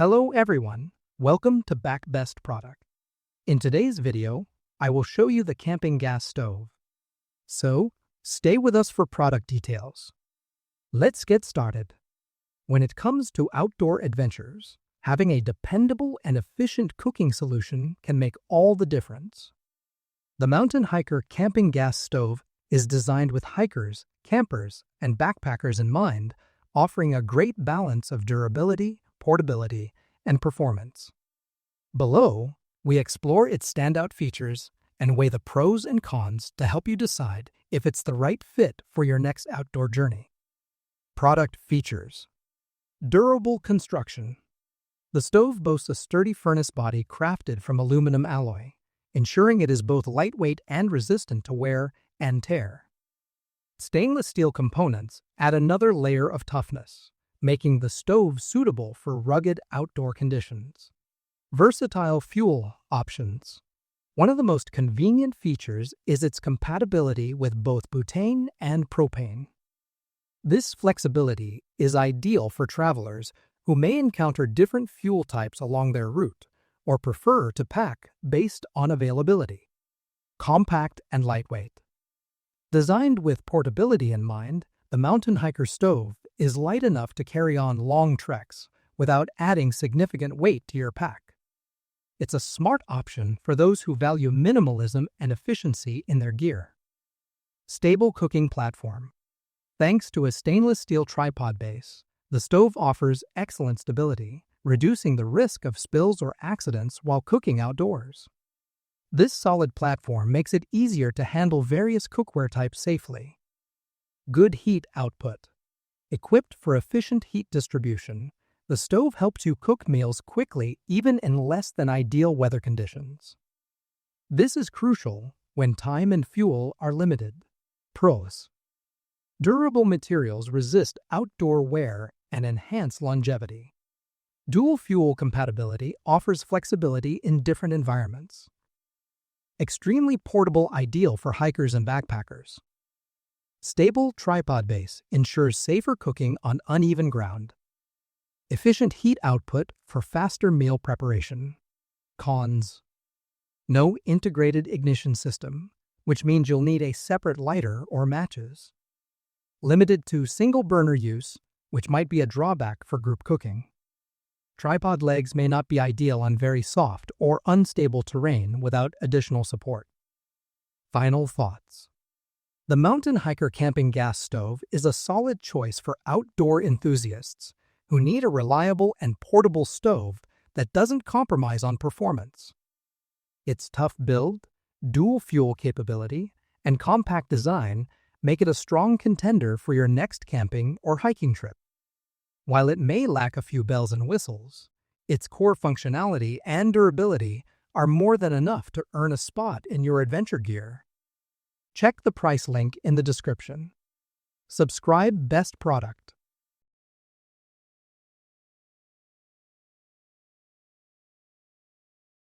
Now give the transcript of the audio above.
Hello everyone, welcome to BackBest Product. In today's video, I will show you the camping gas stove. So, stay with us for product details. Let's get started. When it comes to outdoor adventures, having a dependable and efficient cooking solution can make all the difference. The Mountain Hiker Camping Gas Stove is designed with hikers, campers, and backpackers in mind, offering a great balance of durability, portability, and performance. Below, we explore its standout features and weigh the pros and cons to help you decide if it's the right fit for your next outdoor journey. Product features. Durable construction. The stove boasts a sturdy furnace body crafted from aluminum alloy, ensuring it is both lightweight and resistant to wear and tear. Stainless steel components add another layer of toughness, making the stove suitable for rugged outdoor conditions. Versatile fuel options. One of the most convenient features is its compatibility with both butane and propane. This flexibility is ideal for travelers who may encounter different fuel types along their route or prefer to pack based on availability. Compact and lightweight. Designed with portability in mind, the Mountain Hiker stove is light enough to carry on long treks without adding significant weight to your pack. It's a smart option for those who value minimalism and efficiency in their gear. Stable cooking platform. Thanks to a stainless steel tripod base, the stove offers excellent stability, reducing the risk of spills or accidents while cooking outdoors. This solid platform makes it easier to handle various cookware types safely. Good heat output. Equipped for efficient heat distribution, the stove helps you cook meals quickly even in less than ideal weather conditions. This is crucial when time and fuel are limited. Pros. Durable materials resist outdoor wear and enhance longevity. Dual fuel compatibility offers flexibility in different environments. Extremely portable, ideal for hikers and backpackers. Stable tripod base ensures safer cooking on uneven ground. Efficient heat output for faster meal preparation. Cons. No integrated ignition system, which means you'll need a separate lighter or matches. Limited to single burner use, which might be a drawback for group cooking. Tripod legs may not be ideal on very soft or unstable terrain without additional support. Final thoughts. The Mountain Hiker Camping Gas Stove is a solid choice for outdoor enthusiasts who need a reliable and portable stove that doesn't compromise on performance. Its tough build, dual fuel capability, and compact design make it a strong contender for your next camping or hiking trip. While it may lack a few bells and whistles, its core functionality and durability are more than enough to earn a spot in your adventure gear. Check the price link in the description. Subscribe Best Product